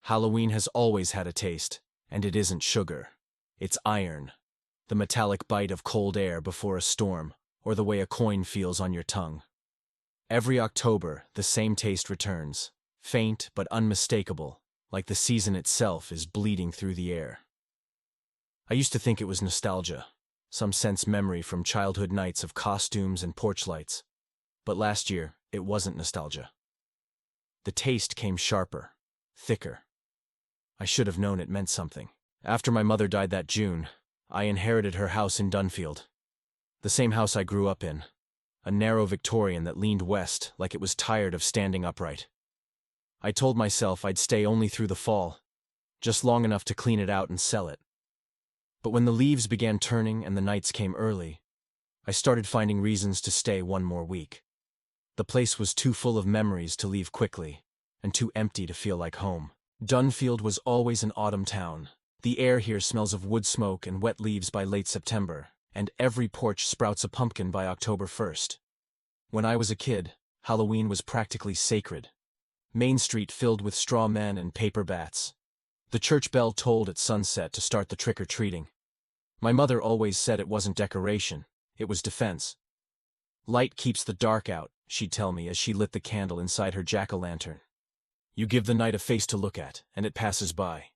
Halloween has always had a taste, and it isn't sugar. It's iron. The metallic bite of cold air before a storm, or the way a coin feels on your tongue. Every October, the same taste returns, faint but unmistakable, like the season itself is bleeding through the air. I used to think it was nostalgia, some sense memory from childhood nights of costumes and porch lights. But last year, it wasn't nostalgia. The taste came sharper, thicker. I should have known it meant something. After my mother died that June, I inherited her house in Dunfield. The same house I grew up in. A narrow Victorian that leaned west like it was tired of standing upright. I told myself I'd stay only through the fall, just long enough to clean it out and sell it. But when the leaves began turning and the nights came early, I started finding reasons to stay one more week. The place was too full of memories to leave quickly, and too empty to feel like home. Dunfield was always an autumn town. The air here smells of wood smoke and wet leaves by late September, and every porch sprouts a pumpkin by October 1st. When I was a kid, Halloween was practically sacred. Main Street filled with straw men and paper bats. The church bell tolled at sunset to start the trick-or-treating. My mother always said it wasn't decoration, it was defense. Light keeps the dark out, she'd tell me as she lit the candle inside her jack-o'-lantern. You give the night a face to look at, and it passes by.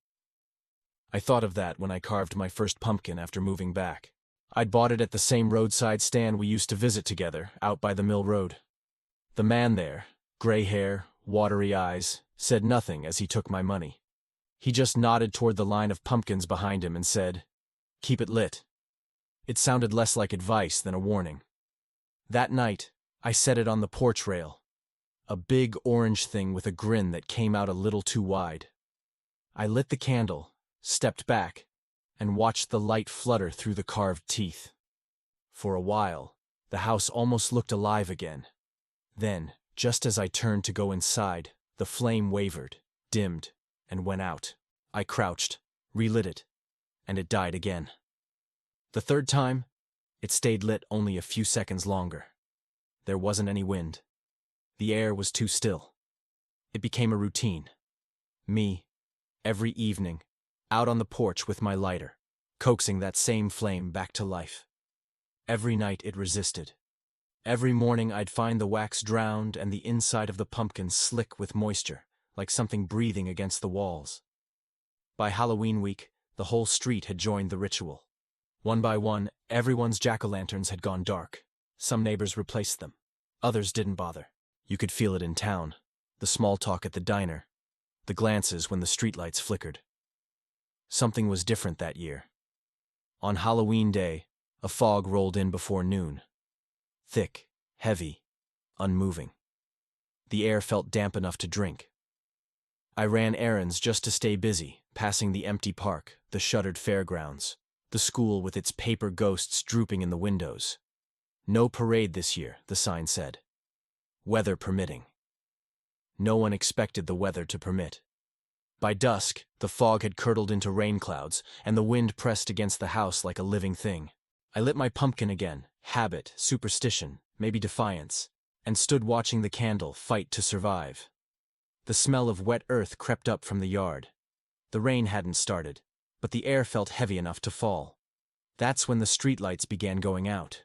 I thought of that when I carved my first pumpkin after moving back. I'd bought it at the same roadside stand we used to visit together, out by the Mill Road. The man there, gray hair, watery eyes, said nothing as he took my money. He just nodded toward the line of pumpkins behind him and said, "Keep it lit." It sounded less like advice than a warning. That night, I set it on the porch rail. A big orange thing with a grin that came out a little too wide. I lit the candle, stepped back, and watched the light flutter through the carved teeth. For a while, the house almost looked alive again. Then, just as I turned to go inside, the flame wavered, dimmed, and went out. I crouched, relit it, and it died again. The third time, it stayed lit only a few seconds longer. There wasn't any wind. The air was too still. It became a routine. Me, every evening, out on the porch with my lighter, coaxing that same flame back to life. Every night it resisted. Every morning I'd find the wax drowned and the inside of the pumpkin slick with moisture, like something breathing against the walls. By Halloween week, the whole street had joined the ritual. One by one, everyone's jack-o'-lanterns had gone dark. Some neighbors replaced them. Others didn't bother. You could feel it in town, the small talk at the diner, the glances when the streetlights flickered. Something was different that year. On Halloween day, a fog rolled in before noon. Thick, heavy, unmoving. The air felt damp enough to drink. I ran errands just to stay busy, passing the empty park, the shuttered fairgrounds, the school with its paper ghosts drooping in the windows. No parade this year, the sign said. Weather permitting. No one expected the weather to permit. By dusk, the fog had curdled into rain clouds, and the wind pressed against the house like a living thing. I lit my pumpkin again, habit, superstition, maybe defiance, and stood watching the candle fight to survive. The smell of wet earth crept up from the yard. The rain hadn't started, but the air felt heavy enough to fall. That's when the streetlights began going out.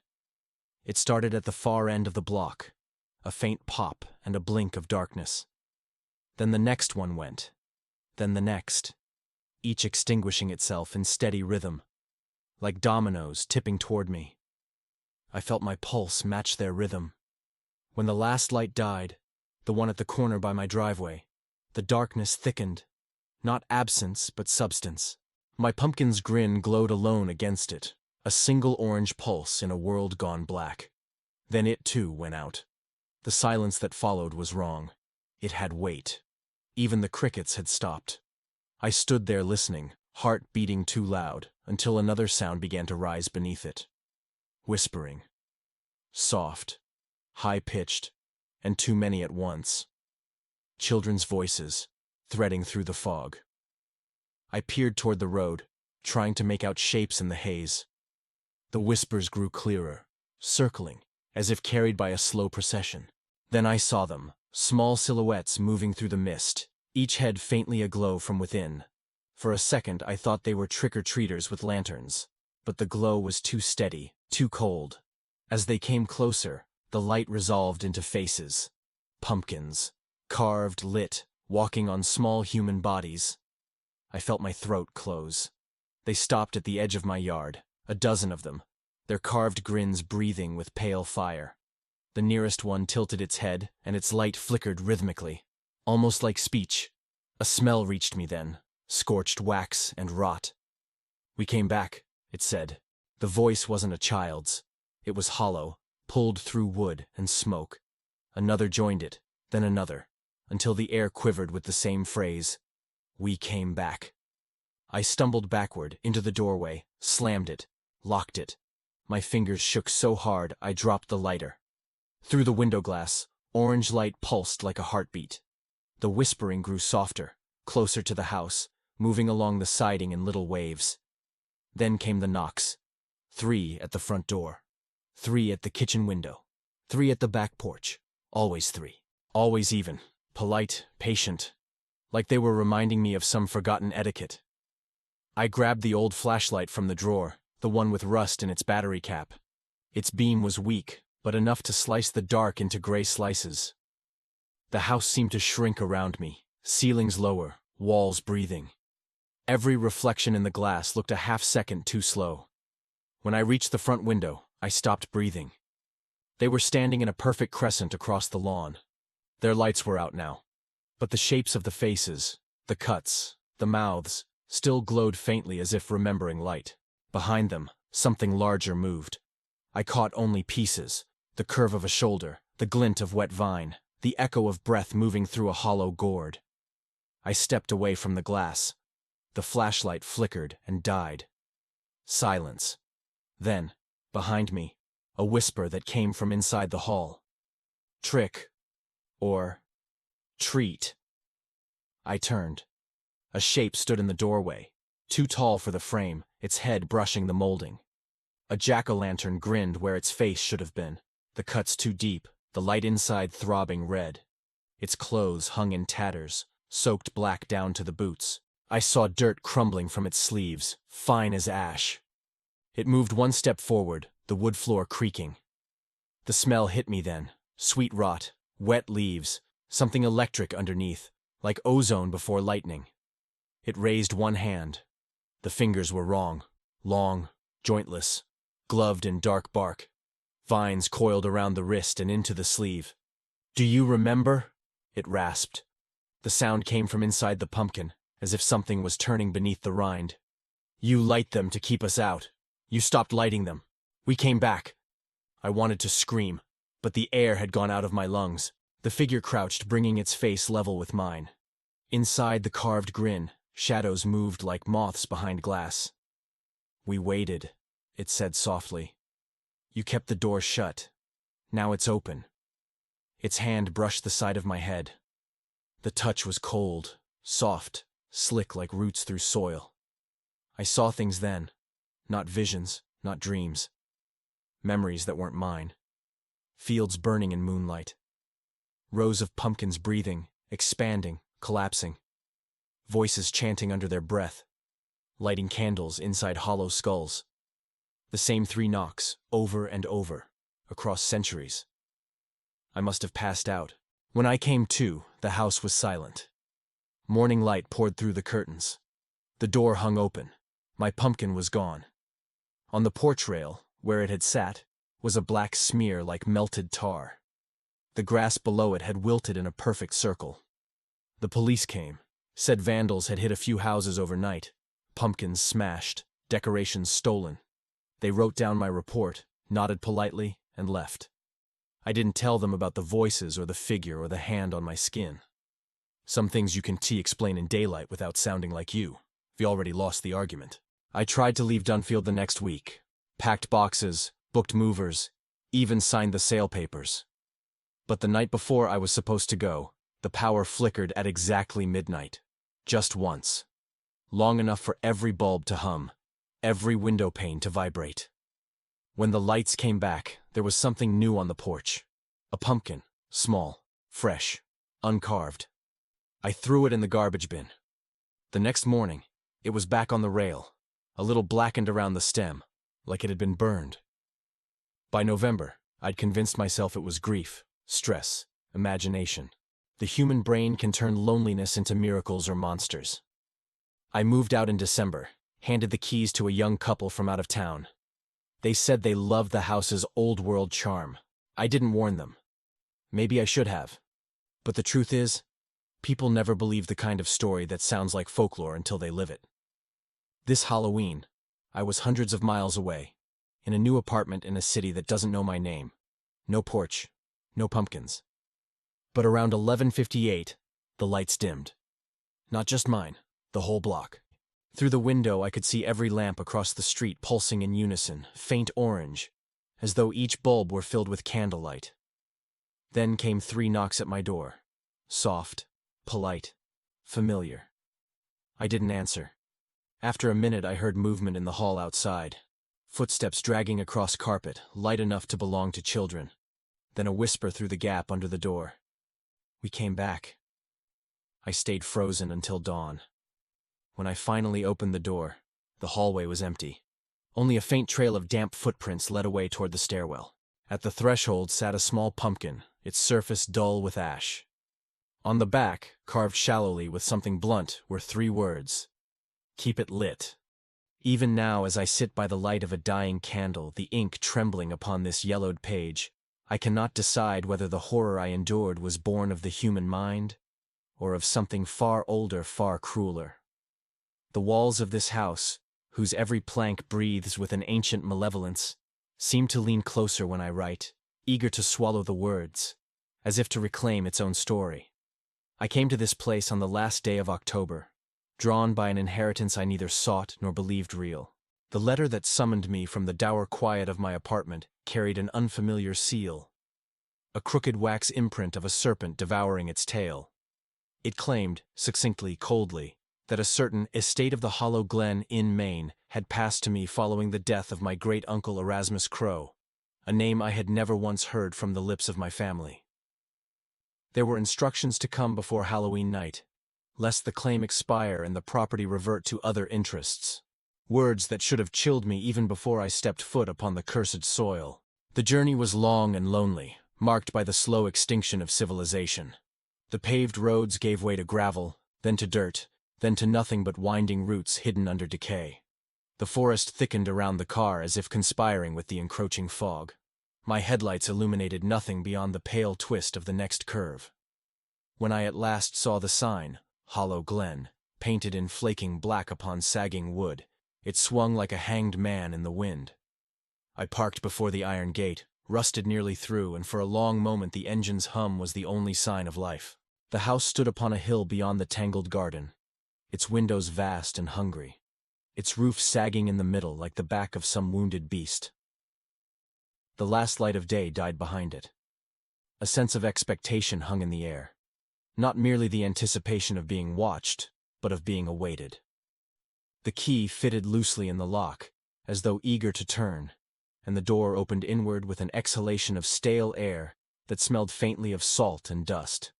It started at the far end of the block, a faint pop and a blink of darkness. Then the next one went. Then the next, each extinguishing itself in steady rhythm, like dominoes tipping toward me. I felt my pulse match their rhythm. When the last light died, the one at the corner by my driveway, the darkness thickened, not absence but substance. My pumpkin's grin glowed alone against it, a single orange pulse in a world gone black. Then it too went out. The silence that followed was wrong. It had weight. Even the crickets had stopped. I stood there listening, heart beating too loud, until another sound began to rise beneath it. Whispering. Soft, high-pitched, and too many at once. Children's voices, threading through the fog. I peered toward the road, trying to make out shapes in the haze. The whispers grew clearer, circling, as if carried by a slow procession. Then I saw them, small silhouettes moving through the mist, each head faintly aglow from within. For a second I thought they were trick-or-treaters with lanterns, but the glow was too steady, too cold. As they came closer, the light resolved into faces. Pumpkins. Carved, lit, walking on small human bodies. I felt my throat close. They stopped at the edge of my yard, a dozen of them, their carved grins breathing with pale fire. The nearest one tilted its head, and its light flickered rhythmically, almost like speech. A smell reached me then, scorched wax and rot. "We came back," it said. The voice wasn't a child's. It was hollow, pulled through wood and smoke. Another joined it, then another, until the air quivered with the same phrase, "We came back." I stumbled backward into the doorway, slammed it, locked it. My fingers shook so hard I dropped the lighter. Through the window glass, orange light pulsed like a heartbeat. The whispering grew softer, closer to the house, moving along the siding in little waves. Then came the knocks. 3 at the front door. 3 at the kitchen window. 3 at the back porch. Always 3. Always even. Polite, patient. Like they were reminding me of some forgotten etiquette. I grabbed the old flashlight from the drawer, the one with rust in its battery cap. Its beam was weak, but enough to slice the dark into gray slices. The house seemed to shrink around me, ceilings lower, walls breathing. Every reflection in the glass looked a half-second too slow. When I reached the front window, I stopped breathing. They were standing in a perfect crescent across the lawn. Their lights were out now, but the shapes of the faces, the cuts, the mouths, still glowed faintly as if remembering light. Behind them, something larger moved. I caught only pieces, the curve of a shoulder, the glint of wet vine, the echo of breath moving through a hollow gourd. I stepped away from the glass. The flashlight flickered and died. Silence. Then, behind me, a whisper that came from inside the hall. "Trick." Or "treat." I turned. A shape stood in the doorway, too tall for the frame, its head brushing the molding. A jack-o'-lantern grinned where its face should have been, the cuts too deep, the light inside throbbing red. Its clothes hung in tatters, soaked black down to the boots. I saw dirt crumbling from its sleeves, fine as ash. It moved one step forward, the wood floor creaking. The smell hit me then, sweet rot, wet leaves, something electric underneath, like ozone before lightning. It raised one hand. The fingers were wrong, long, jointless, gloved in dark bark. Vines coiled around the wrist and into the sleeve. "Do you remember?" it rasped. The sound came from inside the pumpkin, as if something was turning beneath the rind. "You light them to keep us out. You stopped lighting them. We came back." I wanted to scream, but the air had gone out of my lungs. The figure crouched, bringing its face level with mine. Inside the carved grin, shadows moved like moths behind glass. "We waited," it said softly. "You kept the door shut. Now it's open." Its hand brushed the side of my head. The touch was cold, soft, slick like roots through soil. I saw things then, not visions, not dreams. Memories that weren't mine. Fields burning in moonlight. Rows of pumpkins breathing, expanding, collapsing. Voices chanting under their breath. Lighting candles inside hollow skulls. The same 3 knocks, over and over, across centuries. I must have passed out. When I came to, the house was silent. Morning light poured through the curtains. The door hung open. My pumpkin was gone. On the porch rail, where it had sat, was a black smear like melted tar. The grass below it had wilted in a perfect circle. The police came, said vandals had hit a few houses overnight, pumpkins smashed, decorations stolen. They wrote down my report, nodded politely, and left. I didn't tell them about the voices or the figure or the hand on my skin. Some things you can explain in daylight without sounding like you. We already lost the argument. I tried to leave Dunfield the next week. Packed boxes, booked movers, even signed the sale papers. But the night before I was supposed to go, the power flickered at exactly midnight. Just once. Long enough for every bulb to hum, every window pane to vibrate. When the lights came back, there was something new on the porch. A pumpkin, small, fresh, uncarved. I threw it in the garbage bin. The next morning, it was back on the rail, a little blackened around the stem, like it had been burned. By November, I'd convinced myself it was grief, stress, imagination. The human brain can turn loneliness into miracles or monsters. I moved out in December, handed the keys to a young couple from out of town. They said they loved the house's old-world charm. I didn't warn them. Maybe I should have. But the truth is, people never believe the kind of story that sounds like folklore until they live it. This Halloween, I was hundreds of miles away, in a new apartment in a city that doesn't know my name. No porch, no pumpkins. But around 11:58, the lights dimmed. Not just mine, the whole block. Through the window I could see every lamp across the street pulsing in unison, faint orange, as though each bulb were filled with candlelight. Then came 3 knocks at my door. Soft, polite, familiar. I didn't answer. After a minute I heard movement in the hall outside. Footsteps dragging across carpet, light enough to belong to children. Then a whisper through the gap under the door. We came back. I stayed frozen until dawn. When I finally opened the door, the hallway was empty. Only a faint trail of damp footprints led away toward the stairwell. At the threshold sat a small pumpkin, its surface dull with ash. On the back, carved shallowly with something blunt, were 3 words. Keep it lit. Even now, as I sit by the light of a dying candle, the ink trembling upon this yellowed page, I cannot decide whether the horror I endured was born of the human mind, or of something far older, far crueler. The walls of this house, whose every plank breathes with an ancient malevolence, seem to lean closer when I write, eager to swallow the words, as if to reclaim its own story. I came to this place on the last day of October, drawn by an inheritance I neither sought nor believed real. The letter that summoned me from the dour quiet of my apartment carried an unfamiliar seal, a crooked wax imprint of a serpent devouring its tail. It claimed, succinctly, coldly, that a certain estate of the Hollow Glen in Maine had passed to me following the death of my great-uncle Erasmus Crow, a name I had never once heard from the lips of my family. There were instructions to come before Halloween night, lest the claim expire and the property revert to other interests. Words that should have chilled me even before I stepped foot upon the cursed soil. The journey was long and lonely, marked by the slow extinction of civilization. The paved roads gave way to gravel, then to dirt, then to nothing but winding roots hidden under decay. The forest thickened around the car as if conspiring with the encroaching fog. My headlights illuminated nothing beyond the pale twist of the next curve. When I at last saw the sign, Hollow Glen, painted in flaking black upon sagging wood, it swung like a hanged man in the wind. I parked before the iron gate, rusted nearly through, and for a long moment the engine's hum was the only sign of life. The house stood upon a hill beyond the tangled garden, its windows vast and hungry, its roof sagging in the middle like the back of some wounded beast. The last light of day died behind it. A sense of expectation hung in the air. Not merely the anticipation of being watched, but of being awaited. The key fitted loosely in the lock, as though eager to turn, and the door opened inward with an exhalation of stale air that smelled faintly of salt and dust.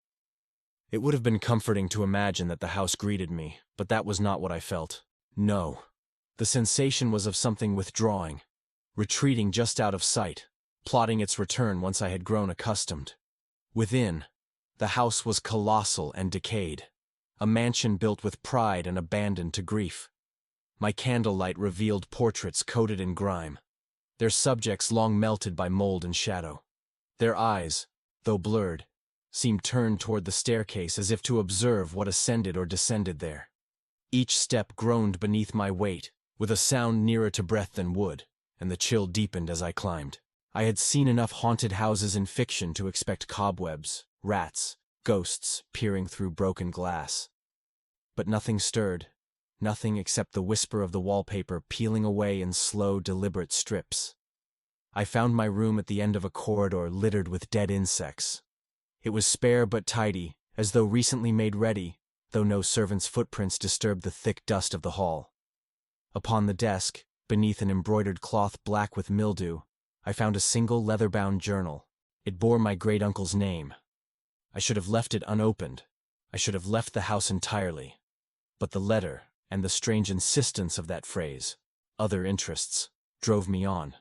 It would have been comforting to imagine that the house greeted me, but that was not what I felt. No. The sensation was of something withdrawing, retreating just out of sight, plotting its return once I had grown accustomed. Within, the house was colossal and decayed, a mansion built with pride and abandoned to grief. My candlelight revealed portraits coated in grime, their subjects long melted by mold and shadow. Their eyes, though blurred, seemed turned toward the staircase as if to observe what ascended or descended there. Each step groaned beneath my weight, with a sound nearer to breath than wood, and the chill deepened as I climbed. I had seen enough haunted houses in fiction to expect cobwebs, rats, ghosts peering through broken glass. But nothing stirred, nothing except the whisper of the wallpaper peeling away in slow, deliberate strips. I found my room at the end of a corridor littered with dead insects. It was spare but tidy, as though recently made ready, though no servant's footprints disturbed the thick dust of the hall. Upon the desk, beneath an embroidered cloth black with mildew, I found a single leather-bound journal. It bore my great-uncle's name. I should have left it unopened. I should have left the house entirely. But the letter, and the strange insistence of that phrase, other interests, drove me on.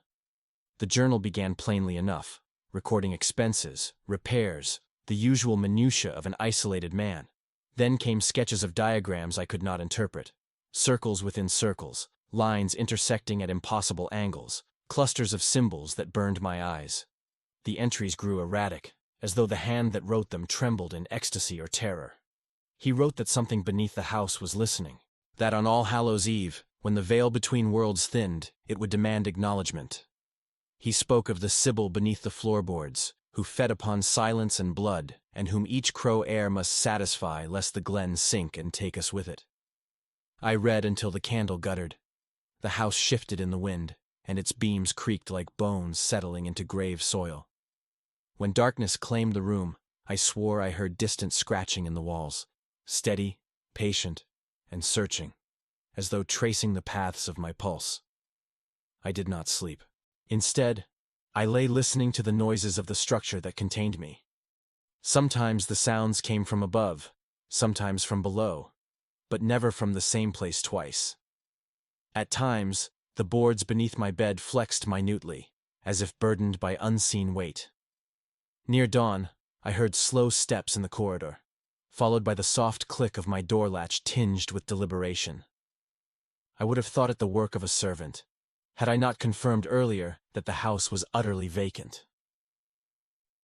The journal began plainly enough, recording expenses, repairs, the usual minutiae of an isolated man. Then came sketches of diagrams I could not interpret, circles within circles, lines intersecting at impossible angles, clusters of symbols that burned my eyes. The entries grew erratic, as though the hand that wrote them trembled in ecstasy or terror. He wrote that something beneath the house was listening, that on All Hallows' Eve, when the veil between worlds thinned, it would demand acknowledgement. He spoke of the Sibyl beneath the floorboards, who fed upon silence and blood, and whom each crow air must satisfy lest the glen sink and take us with it. I read until the candle guttered. The house shifted in the wind, and its beams creaked like bones settling into grave soil. When darkness claimed the room, I swore I heard distant scratching in the walls, steady, patient, and searching, as though tracing the paths of my pulse. I did not sleep. Instead, I lay listening to the noises of the structure that contained me. Sometimes the sounds came from above, sometimes from below, but never from the same place twice. At times, the boards beneath my bed flexed minutely, as if burdened by unseen weight. Near dawn, I heard slow steps in the corridor, followed by the soft click of my door latch tinged with deliberation. I would have thought it the work of a servant, had I not confirmed earlier that the house was utterly vacant.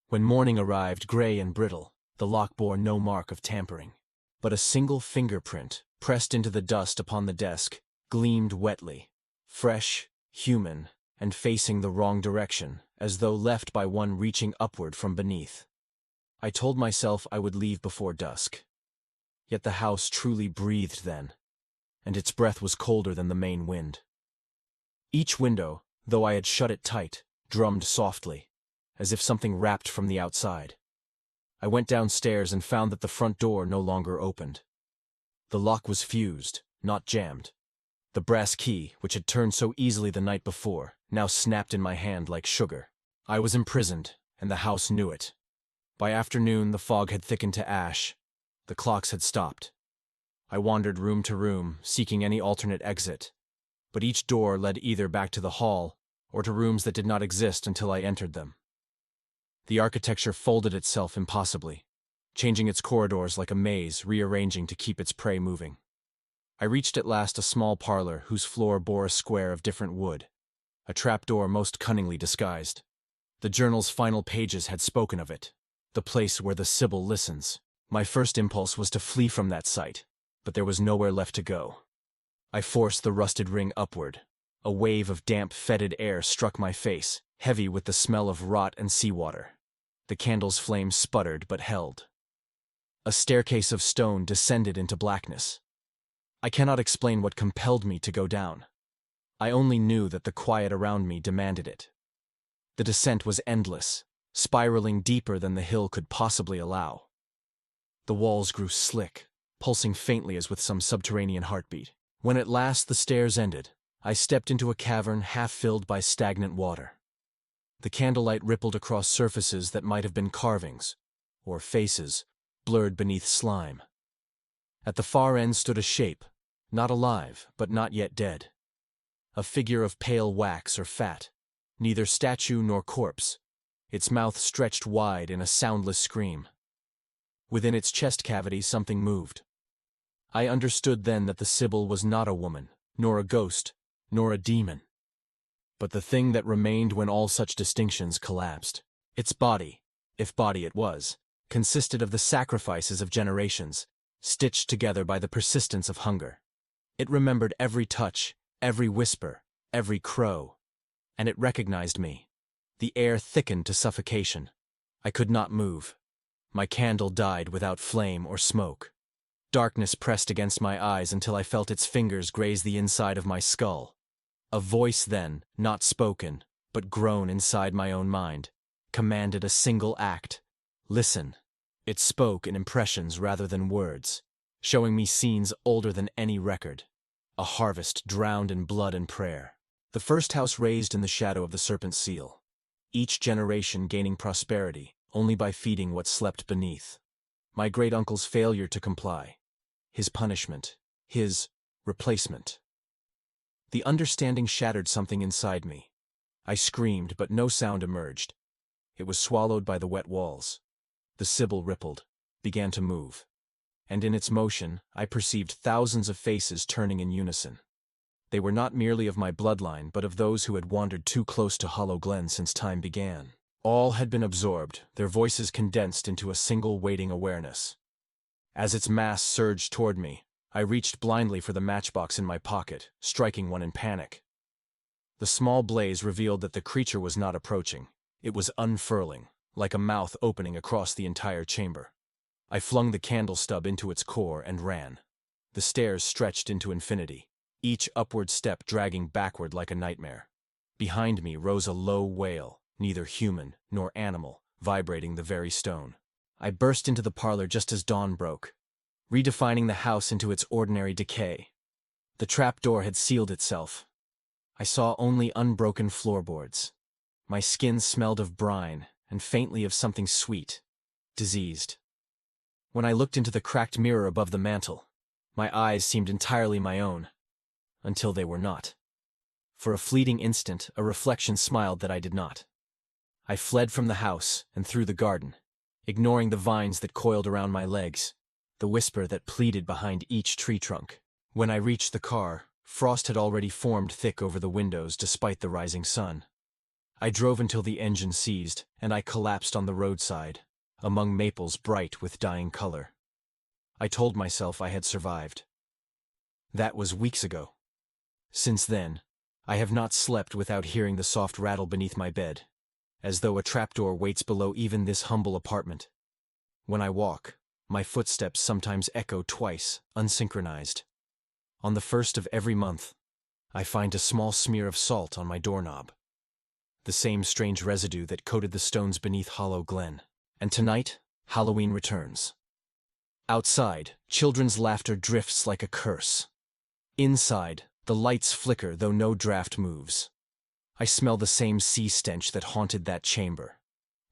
When morning arrived gray and brittle, the lock bore no mark of tampering, but a single fingerprint, pressed into the dust upon the desk, gleamed wetly, fresh, human, and facing the wrong direction, as though left by one reaching upward from beneath. I told myself I would leave before dusk. Yet the house truly breathed then, and its breath was colder than the Maine wind. Each window, though I had shut it tight, drummed softly, as if something rapped from the outside. I went downstairs and found that the front door no longer opened. The lock was fused, not jammed. The brass key, which had turned so easily the night before, now snapped in my hand like sugar. I was imprisoned, and the house knew it. By afternoon, the fog had thickened to ash. The clocks had stopped. I wandered room to room, seeking any alternate exit, but each door led either back to the hall or to rooms that did not exist until I entered them. The architecture folded itself impossibly, changing its corridors like a maze, rearranging to keep its prey moving. I reached at last a small parlor whose floor bore a square of different wood, a trapdoor most cunningly disguised. The journal's final pages had spoken of it, the place where the Sibyl listens. My first impulse was to flee from that sight, but there was nowhere left to go. I forced the rusted ring upward. A wave of damp, fetid air struck my face, heavy with the smell of rot and seawater. The candle's flame sputtered but held. A staircase of stone descended into blackness. I cannot explain what compelled me to go down. I only knew that the quiet around me demanded it. The descent was endless, spiraling deeper than the hill could possibly allow. The walls grew slick, pulsing faintly as with some subterranean heartbeat. When at last the stairs ended, I stepped into a cavern half filled by stagnant water. The candlelight rippled across surfaces that might have been carvings, or faces, blurred beneath slime. At the far end stood a shape, not alive, but not yet dead. A figure of pale wax or fat, neither statue nor corpse, its mouth stretched wide in a soundless scream. Within its chest cavity something moved. I understood then that the Sibyl was not a woman, nor a ghost, nor a demon, but the thing that remained when all such distinctions collapsed. Its body, if body it was, consisted of the sacrifices of generations, stitched together by the persistence of hunger. It remembered every touch, every whisper, every crow, and it recognized me. The air thickened to suffocation. I could not move. My candle died without flame or smoke. Darkness pressed against my eyes until I felt its fingers graze the inside of my skull. A voice then, not spoken, but grown inside my own mind, commanded a single act. Listen. It spoke in impressions rather than words, showing me scenes older than any record. A harvest drowned in blood and prayer. The first house raised in the shadow of the serpent's seal. Each generation gaining prosperity only by feeding what slept beneath. My great-uncle's failure to comply. His punishment. His replacement. The understanding shattered something inside me. I screamed, but no sound emerged. It was swallowed by the wet walls. The Sibyl rippled, began to move. And in its motion, I perceived thousands of faces turning in unison. They were not merely of my bloodline, but of those who had wandered too close to Hollow Glen since time began. All had been absorbed, their voices condensed into a single waiting awareness. As its mass surged toward me, I reached blindly for the matchbox in my pocket, striking one in panic. The small blaze revealed that the creature was not approaching. It was unfurling, like a mouth opening across the entire chamber. I flung the candle stub into its core and ran. The stairs stretched into infinity, each upward step dragging backward like a nightmare. Behind me rose a low wail, neither human nor animal, vibrating the very stone. I burst into the parlor just as dawn broke, redefining the house into its ordinary decay. The trapdoor had sealed itself. I saw only unbroken floorboards. My skin smelled of brine and faintly of something sweet, diseased. When I looked into the cracked mirror above the mantel, my eyes seemed entirely my own, until they were not. For a fleeting instant, a reflection smiled that I did not. I fled from the house and through the garden, ignoring the vines that coiled around my legs, the whisper that pleaded behind each tree trunk. When I reached the car, frost had already formed thick over the windows despite the rising sun. I drove until the engine seized, and I collapsed on the roadside, among maples bright with dying color. I told myself I had survived. That was weeks ago. Since then, I have not slept without hearing the soft rattle beneath my bed, as though a trapdoor waits below even this humble apartment. When I walk, my footsteps sometimes echo twice, unsynchronized. On the 1st of every month, I find a small smear of salt on my doorknob, the same strange residue that coated the stones beneath Hollow Glen. And tonight, Halloween returns. Outside, children's laughter drifts like a curse. Inside, the lights flicker though no draft moves. I smell the same sea stench that haunted that chamber.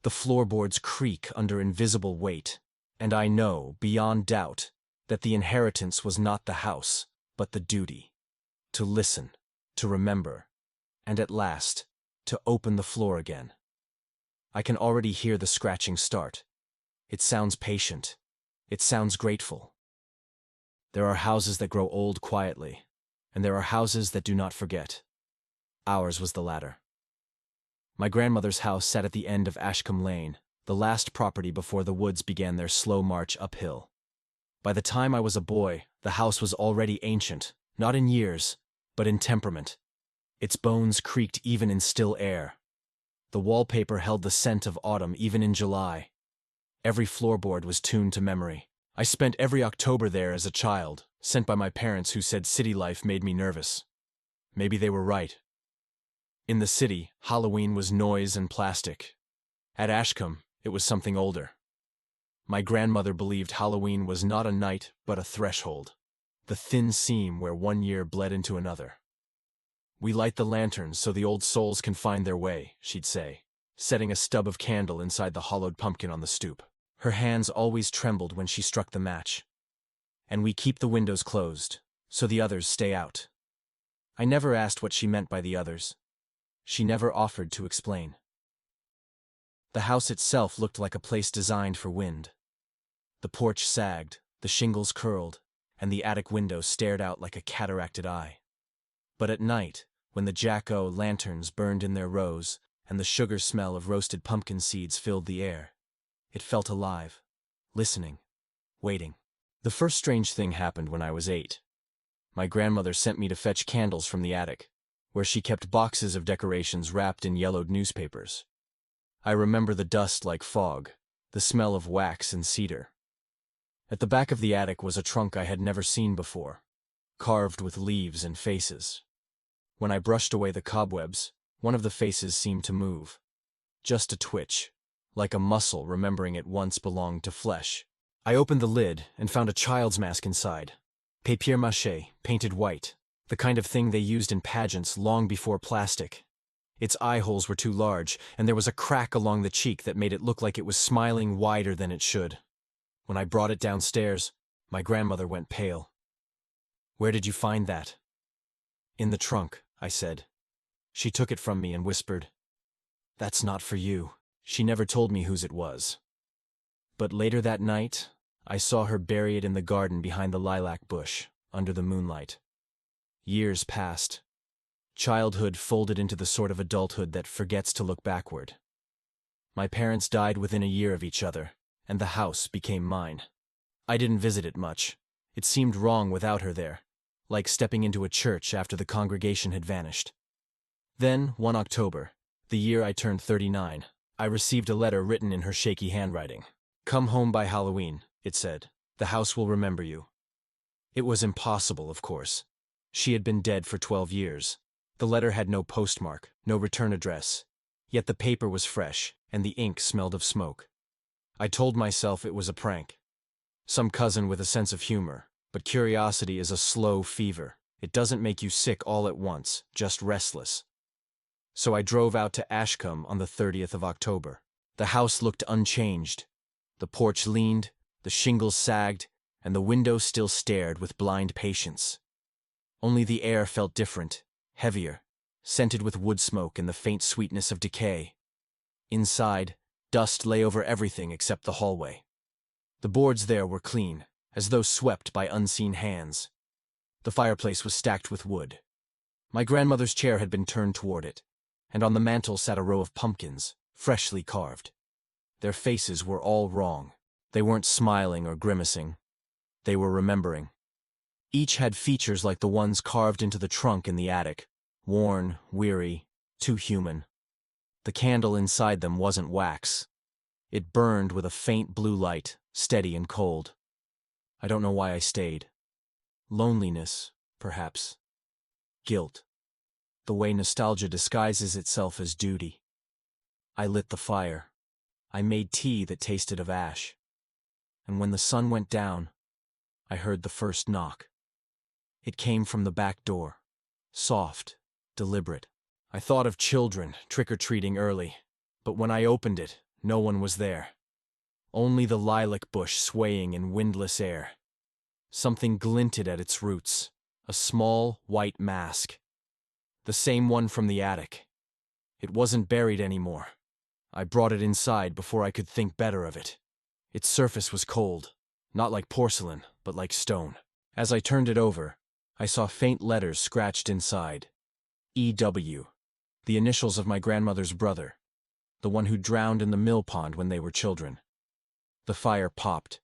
The floorboards creak under invisible weight, and I know, beyond doubt, that the inheritance was not the house, but the duty. To listen, to remember, and at last, to open the floor again. I can already hear the scratching start. It sounds patient. It sounds grateful. There are houses that grow old quietly, and there are houses that do not forget. Ours was the latter. My grandmother's house sat at the end of Ashcombe Lane, the last property before the woods began their slow march uphill. By the time I was a boy, the house was already ancient, not in years, but in temperament. Its bones creaked even in still air. The wallpaper held the scent of autumn even in July. Every floorboard was tuned to memory. I spent every October there as a child, sent by my parents who said city life made me nervous. Maybe they were right. In the city, Halloween was noise and plastic. At Ashcombe, it was something older. My grandmother believed Halloween was not a night, but a threshold, the thin seam where one year bled into another. We light the lanterns so the old souls can find their way, she'd say, setting a stub of candle inside the hollowed pumpkin on the stoop. Her hands always trembled when she struck the match. And we keep the windows closed, so the others stay out. I never asked what she meant by the others. She never offered to explain. The house itself looked like a place designed for wind. The porch sagged, the shingles curled, and the attic window stared out like a cataracted eye. But at night, when the jack-o'-lanterns burned in their rows and the sugar smell of roasted pumpkin seeds filled the air, it felt alive, listening, waiting. The first strange thing happened when I was 8. My grandmother sent me to fetch candles from the attic, where she kept boxes of decorations wrapped in yellowed newspapers. I remember the dust like fog, the smell of wax and cedar. At the back of the attic was a trunk I had never seen before, carved with leaves and faces. When I brushed away the cobwebs, one of the faces seemed to move. Just a twitch, like a muscle remembering it once belonged to flesh. I opened the lid and found a child's mask inside. Papier-mâché, painted white, the kind of thing they used in pageants long before plastic. Its eye holes were too large, and there was a crack along the cheek that made it look like it was smiling wider than it should. When I brought it downstairs, my grandmother went pale. "Where did you find that?" "In the trunk," I said. She took it from me and whispered, "That's not for you." She never told me whose it was. But later that night, I saw her bury it in the garden behind the lilac bush, under the moonlight. Years passed. Childhood folded into the sort of adulthood that forgets to look backward. My parents died within a year of each other, and the house became mine. I didn't visit it much. It seemed wrong without her there, like stepping into a church after the congregation had vanished. Then, one October, the year I turned 39, I received a letter written in her shaky handwriting. "Come home by Halloween," it said. "The house will remember you." It was impossible, of course. She had been dead for 12 years. The letter had no postmark, no return address. Yet the paper was fresh, and the ink smelled of smoke. I told myself it was a prank. Some cousin with a sense of humor, but curiosity is a slow fever. It doesn't make you sick all at once, just restless. So I drove out to Ashcombe on the 30th of October. The house looked unchanged. The porch leaned, the shingles sagged, and the window still stared with blind patience. Only the air felt different, heavier, scented with wood smoke and the faint sweetness of decay. Inside, dust lay over everything except the hallway. The boards there were clean, as though swept by unseen hands. The fireplace was stacked with wood. My grandmother's chair had been turned toward it, and on the mantel sat a row of pumpkins, freshly carved. Their faces were all wrong. They weren't smiling or grimacing. They were remembering. Each had features like the ones carved into the trunk in the attic, worn, weary, too human. The candle inside them wasn't wax. It burned with a faint blue light, steady and cold. I don't know why I stayed. Loneliness, perhaps. Guilt. The way nostalgia disguises itself as duty. I lit the fire. I made tea that tasted of ash. And when the sun went down, I heard the first knock. It came from the back door. Soft, deliberate. I thought of children trick-or-treating early, but when I opened it, no one was there. Only the lilac bush swaying in windless air. Something glinted at its roots, a small, white mask. The same one from the attic. It wasn't buried anymore. I brought it inside before I could think better of it. Its surface was cold, not like porcelain, but like stone. As I turned it over, I saw faint letters scratched inside. E.W., the initials of my grandmother's brother, the one who drowned in the mill pond when they were children. The fire popped.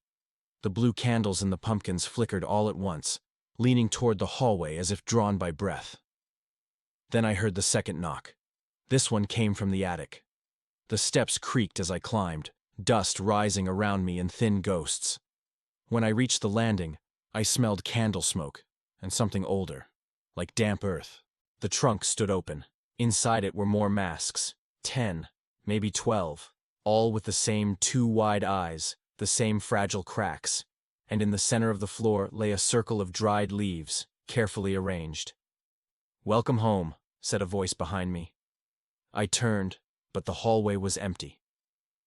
The blue candles in the pumpkins flickered all at once, leaning toward the hallway as if drawn by breath. Then I heard the second knock. This one came from the attic. The steps creaked as I climbed, dust rising around me in thin ghosts. When I reached the landing, I smelled candle smoke and something older, like damp earth. The trunk stood open. Inside it were more masks, 10, maybe 12, all with the same two wide eyes, the same fragile cracks, and in the center of the floor lay a circle of dried leaves, carefully arranged. "Welcome home," said a voice behind me. I turned, but the hallway was empty.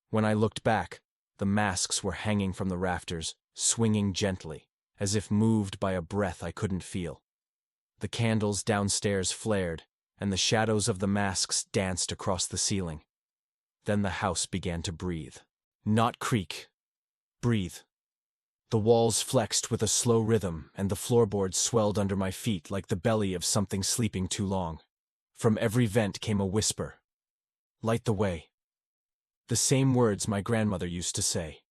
When I looked back, the masks were hanging from the rafters, swinging gently, as if moved by a breath I couldn't feel. The candles downstairs flared, and the shadows of the masks danced across the ceiling. Then the house began to breathe. Not creak. Breathe. The walls flexed with a slow rhythm, and the floorboards swelled under my feet like the belly of something sleeping too long. From every vent came a whisper. "Light the way." The same words my grandmother used to say.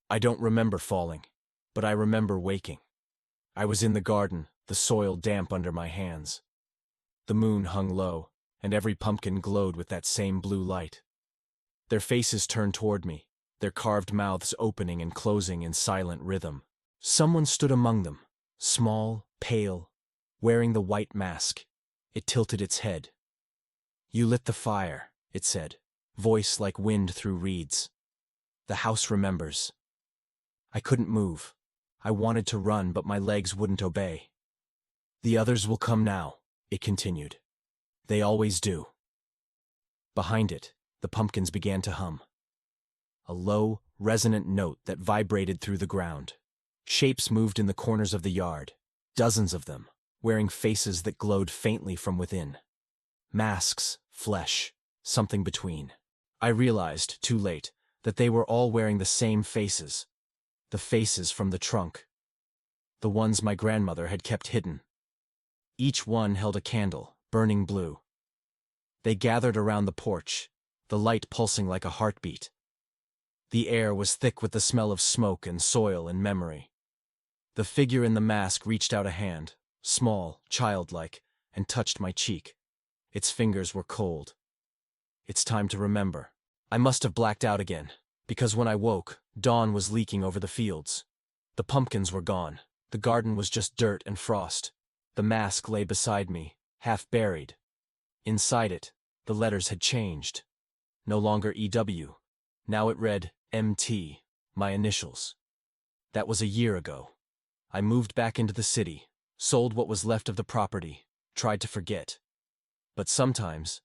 I don't remember falling, but I remember waking. I was in the garden, the soil damp under my hands. The moon hung low, and every pumpkin glowed with that same blue light. Their faces turned toward me, their carved mouths opening and closing in silent rhythm. Someone stood among them, small, pale, wearing the white mask. It tilted its head. "You lit the fire," it said, voice like wind through reeds. "The house remembers." I couldn't move. I wanted to run, but my legs wouldn't obey. "The others will come now," it continued. "They always do." Behind it, the pumpkins began to hum. a low, resonant note that vibrated through the ground. Shapes moved in the corners of the yard, dozens of them, wearing faces that glowed faintly from within. Masks, flesh, something between. I realized, too late, that they were all wearing the same faces. The faces from the trunk. The ones my grandmother had kept hidden. Each one held a candle, burning blue. They gathered around the porch, the light pulsing like a heartbeat. The air was thick with the smell of smoke and soil and memory. The figure in the mask reached out a hand, small, childlike, and touched my cheek. Its fingers were cold. It's time to remember. I must have blacked out again, because when I woke, dawn was leaking over the fields. The pumpkins were gone. The garden was just dirt and frost. The mask lay beside me, half buried. Inside it, the letters had changed. No longer EW. Now it read MT, my initials. That was a year ago. I moved back into the city, sold what was left of the property, tried to forget. But sometimes,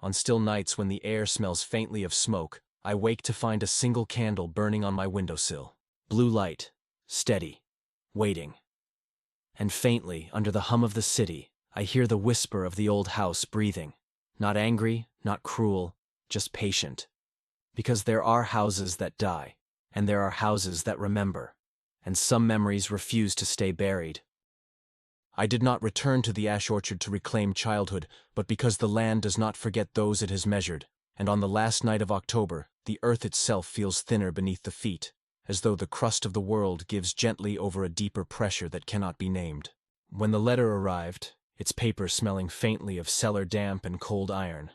on still nights when the air smells faintly of smoke, I wake to find a single candle burning on my windowsill. Blue light, steady, waiting. And faintly, under the hum of the city, I hear the whisper of the old house breathing. Not angry, not cruel, just patient. Because there are houses that die, and there are houses that remember, and some memories refuse to stay buried. I did not return to the ash orchard to reclaim childhood, but because the land does not forget those it has measured, and on the last night of October, the earth itself feels thinner beneath the feet, as though the crust of the world gives gently over a deeper pressure that cannot be named. When the letter arrived, its paper smelling faintly of cellar damp and cold iron,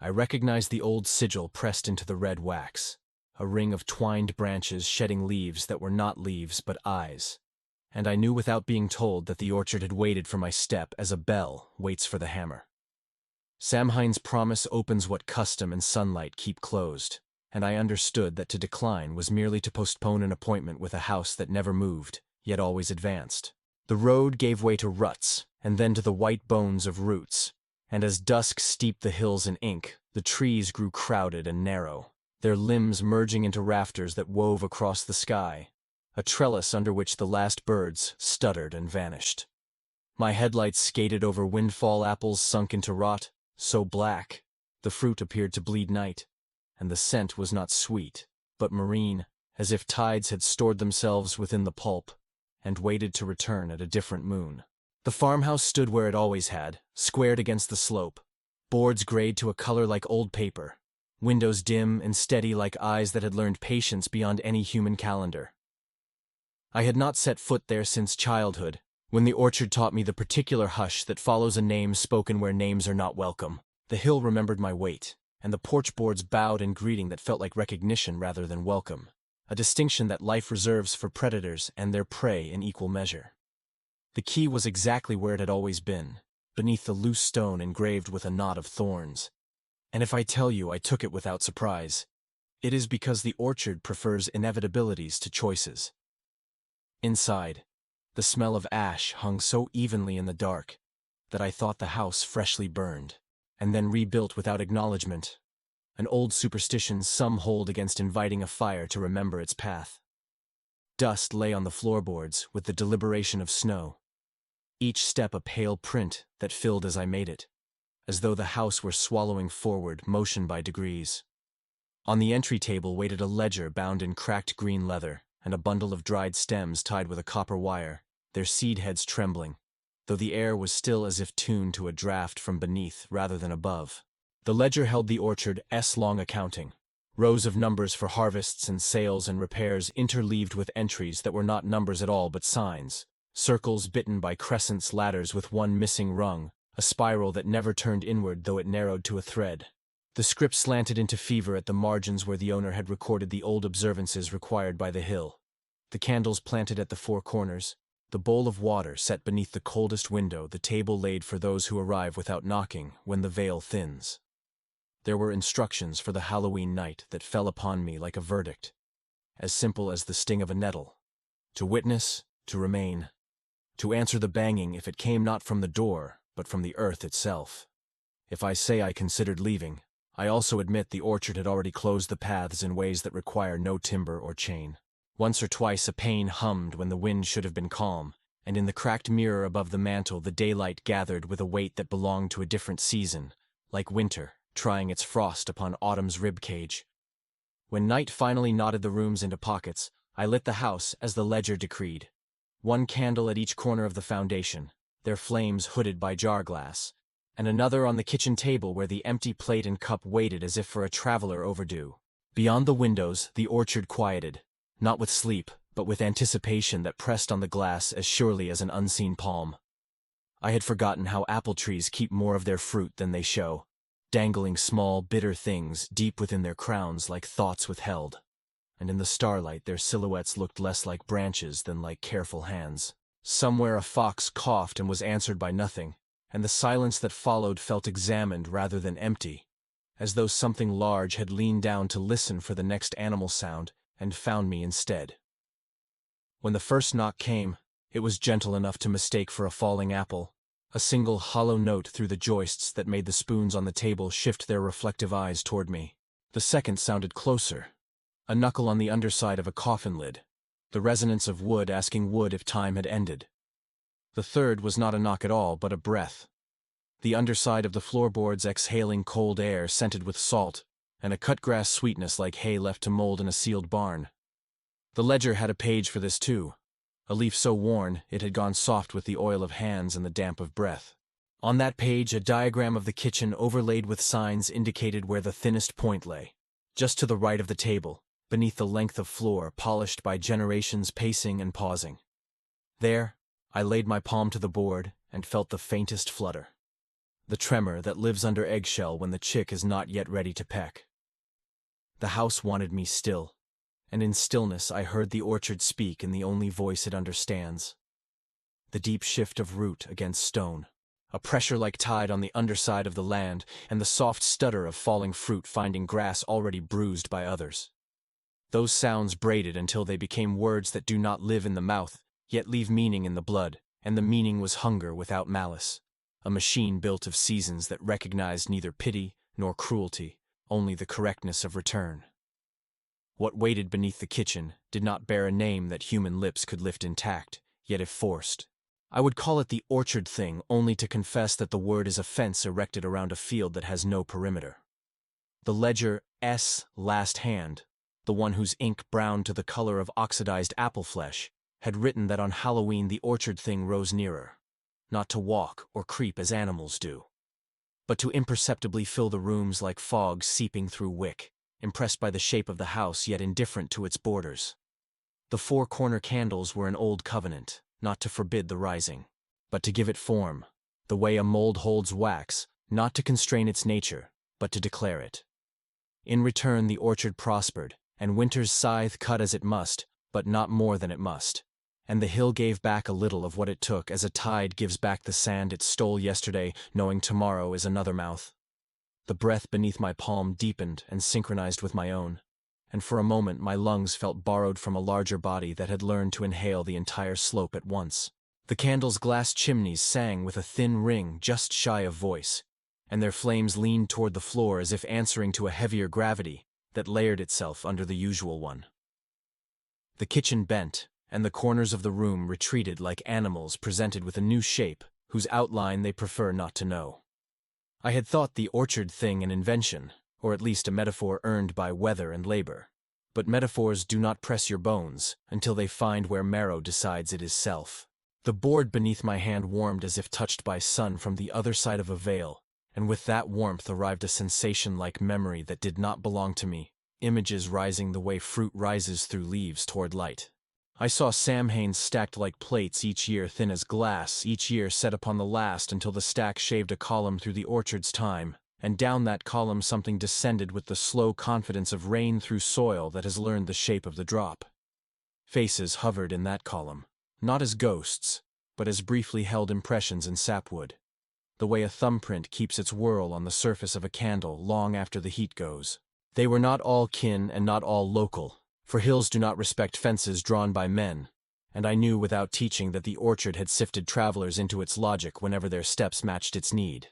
I recognized the old sigil pressed into the red wax, a ring of twined branches shedding leaves that were not leaves but eyes. And I knew without being told that the orchard had waited for my step as a bell waits for the hammer. Samhain's promise opens what custom and sunlight keep closed, and I understood that to decline was merely to postpone an appointment with a house that never moved, yet always advanced. The road gave way to ruts, and then to the white bones of roots, and as dusk steeped the hills in ink, the trees grew crowded and narrow, their limbs merging into rafters that wove across the sky, a trellis under which the last birds stuttered and vanished. My headlights skated over windfall apples sunk into rot, so black, the fruit appeared to bleed night, and the scent was not sweet, but marine, as if tides had stored themselves within the pulp, and waited to return at a different moon. The farmhouse stood where it always had, squared against the slope, boards grayed to a color like old paper, windows dim and steady like eyes that had learned patience beyond any human calendar. I had not set foot there since childhood, when the orchard taught me the particular hush that follows a name spoken where names are not welcome. The hill remembered my weight, and the porch boards bowed in greeting that felt like recognition rather than welcome, a distinction that life reserves for predators and their prey in equal measure. The key was exactly where it had always been, beneath the loose stone engraved with a knot of thorns. And if I tell you I took it without surprise, it is because the orchard prefers inevitabilities to choices. Inside, the smell of ash hung so evenly in the dark that I thought the house freshly burned, and then rebuilt without acknowledgement, an old superstition some hold against inviting a fire to remember its path. Dust lay on the floorboards with the deliberation of snow, each step a pale print that filled as I made it, as though the house were swallowing forward, motion by degrees. On the entry table waited a ledger bound in cracked green leather, and a bundle of dried stems tied with a copper wire, their seed heads trembling, though the air was still as if tuned to a draft from beneath rather than above. The ledger held the orchard's long accounting, rows of numbers for harvests and sales and repairs interleaved with entries that were not numbers at all but signs, circles bitten by crescents, ladders with one missing rung, a spiral that never turned inward though it narrowed to a thread. The script slanted into fever at the margins where the owner had recorded the old observances required by the hill. The candles planted at the four corners, the bowl of water set beneath the coldest window, the table laid for those who arrive without knocking when the veil thins. There were instructions for the Halloween night that fell upon me like a verdict, as simple as the sting of a nettle. To witness, to remain, to answer the banging if it came not from the door, but from the earth itself. If I say I considered leaving, I also admit the orchard had already closed the paths in ways that require no timber or chain. Once or twice a pane hummed when the wind should have been calm, and in the cracked mirror above the mantel the daylight gathered with a weight that belonged to a different season, like winter, trying its frost upon autumn's ribcage. When night finally knotted the rooms into pockets, I lit the house as the ledger decreed. One candle at each corner of the foundation, their flames hooded by jar glass, and another on the kitchen table where the empty plate and cup waited as if for a traveler overdue. Beyond the windows, the orchard quieted, not with sleep, but with anticipation that pressed on the glass as surely as an unseen palm. I had forgotten how apple trees keep more of their fruit than they show, dangling small, bitter things deep within their crowns like thoughts withheld, and in the starlight their silhouettes looked less like branches than like careful hands. Somewhere a fox coughed and was answered by nothing, and the silence that followed felt examined rather than empty, as though something large had leaned down to listen for the next animal sound and found me instead. When the first knock came, it was gentle enough to mistake for a falling apple, a single hollow note through the joists that made the spoons on the table shift their reflective eyes toward me. The second sounded closer, a knuckle on the underside of a coffin lid, the resonance of wood asking wood if time had ended. The third was not a knock at all, but a breath, the underside of the floorboards exhaling cold air scented with salt, and a cut-grass sweetness like hay left to mold in a sealed barn. The ledger had a page for this too, a leaf so worn it had gone soft with the oil of hands and the damp of breath. On that page a diagram of the kitchen overlaid with signs indicated where the thinnest point lay, just to the right of the table, beneath the length of floor polished by generations pacing and pausing. There, I laid my palm to the board and felt the faintest flutter, the tremor that lives under eggshell when the chick is not yet ready to peck. The house wanted me still, and in stillness I heard the orchard speak in the only voice it understands. The deep shift of root against stone, a pressure like tide on the underside of the land, and the soft stutter of falling fruit finding grass already bruised by others. Those sounds braided until they became words that do not live in the mouth, yet leave meaning in the blood, and the meaning was hunger without malice, a machine built of seasons that recognized neither pity nor cruelty, only the correctness of return. What waited beneath the kitchen did not bear a name that human lips could lift intact, yet if forced. I would call it the orchard thing only to confess that the word is a fence erected around a field that has no perimeter. The ledger S last hand, the one whose ink browned to the color of oxidized apple flesh, had written that on Halloween the orchard thing rose nearer, not to walk or creep as animals do, but to imperceptibly fill the rooms like fog seeping through wick, impressed by the shape of the house yet indifferent to its borders. The four corner candles were an old covenant, not to forbid the rising, but to give it form, the way a mold holds wax, not to constrain its nature, but to declare it. In return the orchard prospered, and winter's scythe cut as it must, but not more than it must, and the hill gave back a little of what it took as a tide gives back the sand it stole yesterday, knowing tomorrow is another mouth. The breath beneath my palm deepened and synchronized with my own, and for a moment my lungs felt borrowed from a larger body that had learned to inhale the entire slope at once. The candles' glass chimneys sang with a thin ring just shy of voice, and their flames leaned toward the floor as if answering to a heavier gravity that layered itself under the usual one. The kitchen bent, and the corners of the room retreated like animals presented with a new shape whose outline they prefer not to know. I had thought the orchard thing an invention, or at least a metaphor earned by weather and labor. But metaphors do not press your bones until they find where marrow decides it is self. The board beneath my hand warmed as if touched by sun from the other side of a veil, and with that warmth arrived a sensation like memory that did not belong to me, images rising the way fruit rises through leaves toward light. I saw samhains stacked like plates each year thin as glass, each year set upon the last until the stack shaved a column through the orchard's time, and down that column something descended with the slow confidence of rain through soil that has learned the shape of the drop. Faces hovered in that column, not as ghosts, but as briefly held impressions in sapwood, the way a thumbprint keeps its whirl on the surface of a candle long after the heat goes. They were not all kin and not all local, for hills do not respect fences drawn by men, and I knew without teaching that the orchard had sifted travelers into its logic whenever their steps matched its need.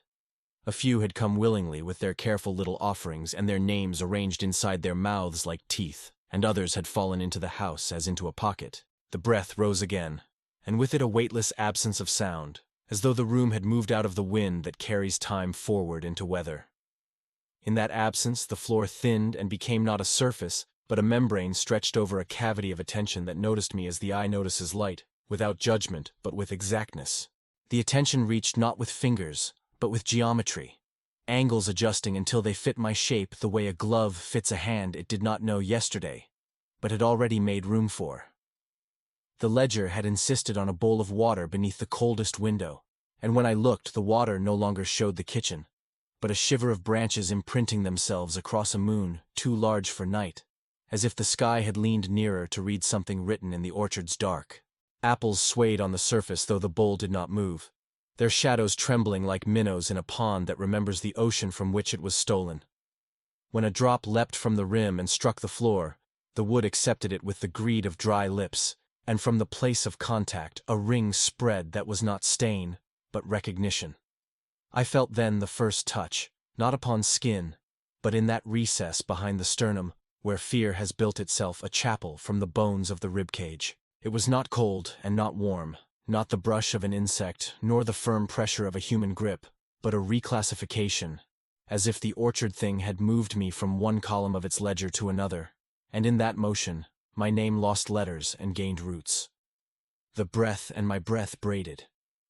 A few had come willingly with their careful little offerings and their names arranged inside their mouths like teeth, and others had fallen into the house as into a pocket. The breath rose again, and with it a weightless absence of sound, as though the room had moved out of the wind that carries time forward into weather. In that absence, the floor thinned and became not a surface, but a membrane stretched over a cavity of attention that noticed me as the eye notices light, without judgment, but with exactness. The attention reached not with fingers, but with geometry, angles adjusting until they fit my shape the way a glove fits a hand it did not know yesterday, but had already made room for. The ledger had insisted on a bowl of water beneath the coldest window, and when I looked, the water no longer showed the kitchen, but a shiver of branches imprinting themselves across a moon too large for night, as if the sky had leaned nearer to read something written in the orchard's dark. Apples swayed on the surface though the bowl did not move, their shadows trembling like minnows in a pond that remembers the ocean from which it was stolen. When a drop leapt from the rim and struck the floor, the wood accepted it with the greed of dry lips, and from the place of contact a ring spread that was not stain, but recognition. I felt then the first touch, not upon skin, but in that recess behind the sternum, where fear has built itself a chapel from the bones of the ribcage. It was not cold and not warm, not the brush of an insect, nor the firm pressure of a human grip, but a reclassification, as if the orchard thing had moved me from one column of its ledger to another, and in that motion, my name lost letters and gained roots. The breath and my breath braided,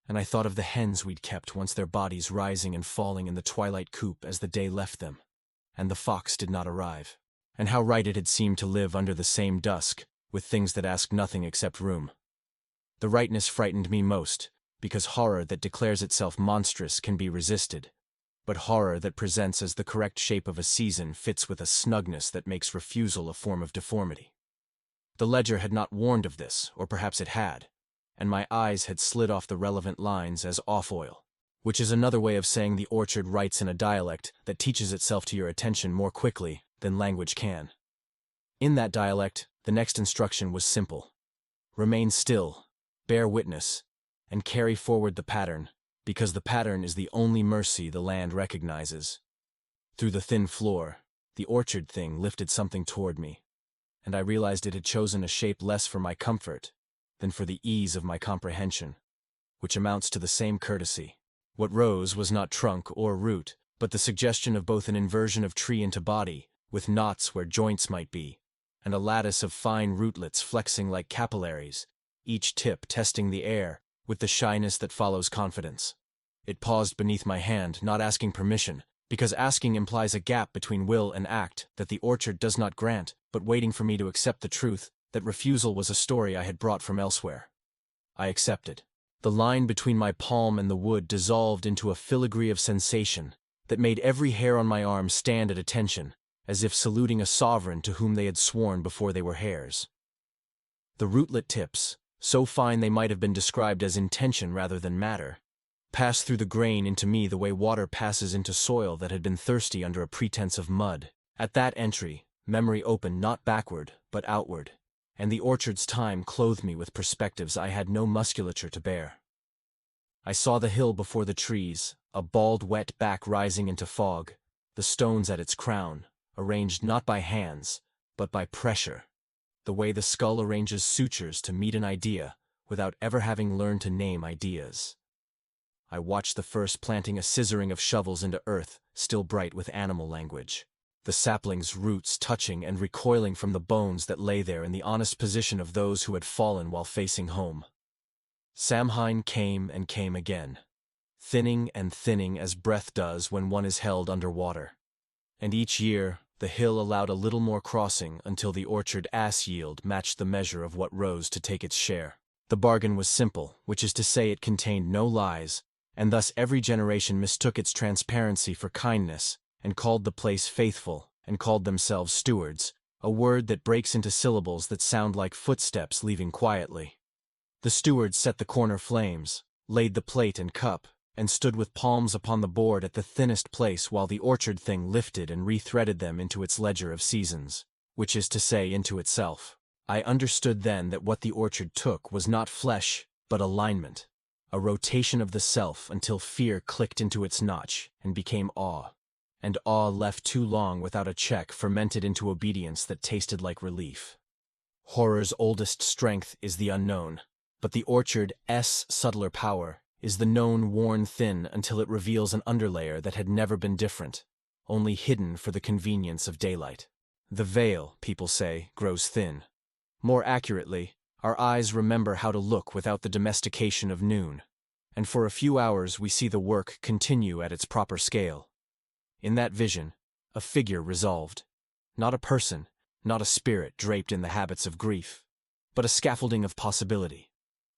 and I thought of the hens we'd kept once, their bodies rising and falling in the twilight coop as the day left them, and the fox did not arrive, and how right it had seemed to live under the same dusk, with things that ask nothing except room. The rightness frightened me most, because horror that declares itself monstrous can be resisted, but horror that presents as the correct shape of a season fits with a snugness that makes refusal a form of deformity. The ledger had not warned of this, or perhaps it had, and my eyes had slid off the relevant lines as off-oil, which is another way of saying the orchard writes in a dialect that teaches itself to your attention more quickly than language can. In that dialect, the next instruction was simple. Remain still, bear witness, and carry forward the pattern, because the pattern is the only mercy the land recognizes. Through the thin floor, the orchard thing lifted something toward me, and I realized it had chosen a shape less for my comfort than for the ease of my comprehension, which amounts to the same courtesy. What rose was not trunk or root, but the suggestion of both an inversion of tree into body, with knots where joints might be, and a lattice of fine rootlets flexing like capillaries, each tip testing the air with the shyness that follows confidence. It paused beneath my hand, not asking permission, because asking implies a gap between will and act that the orchard does not grant, but waiting for me to accept the truth that refusal was a story I had brought from elsewhere. I accepted. The line between my palm and the wood dissolved into a filigree of sensation that made every hair on my arm stand at attention, as if saluting a sovereign to whom they had sworn before they were hairs. The rootlet tips, so fine they might have been described as intention rather than matter, passed through the grain into me the way water passes into soil that had been thirsty under a pretense of mud. At that entry, memory opened not backward, but outward, and the orchard's time clothed me with perspectives I had no musculature to bear. I saw the hill before the trees, a bald wet back rising into fog, the stones at its crown, arranged not by hands, but by pressure, the way the skull arranges sutures to meet an idea without ever having learned to name ideas. I watched the first planting a scissoring of shovels into earth, still bright with animal language, the sapling's roots touching and recoiling from the bones that lay there in the honest position of those who had fallen while facing home. Samhain came and came again, thinning and thinning as breath does when one is held under water. And each year, the hill allowed a little more crossing until the orchard ass yield matched the measure of what rose to take its share. The bargain was simple, which is to say it contained no lies, and thus every generation mistook its transparency for kindness, and called the place faithful, and called themselves stewards, a word that breaks into syllables that sound like footsteps leaving quietly. The stewards set the corner flames, laid the plate and cup, and stood with palms upon the board at the thinnest place while the orchard thing lifted and rethreaded them into its ledger of seasons, which is to say into itself. I understood then that what the orchard took was not flesh, but alignment, a rotation of the self until fear clicked into its notch and became awe. And awe left too long without a check fermented into obedience that tasted like relief. Horror's oldest strength is the unknown, but the orchard's subtler power is the known worn thin until it reveals an underlayer that had never been different, only hidden for the convenience of daylight. The veil, people say, grows thin. More accurately, our eyes remember how to look without the domestication of noon, and for a few hours we see the work continue at its proper scale. In that vision, a figure resolved. Not a person, not a spirit draped in the habits of grief, but a scaffolding of possibility.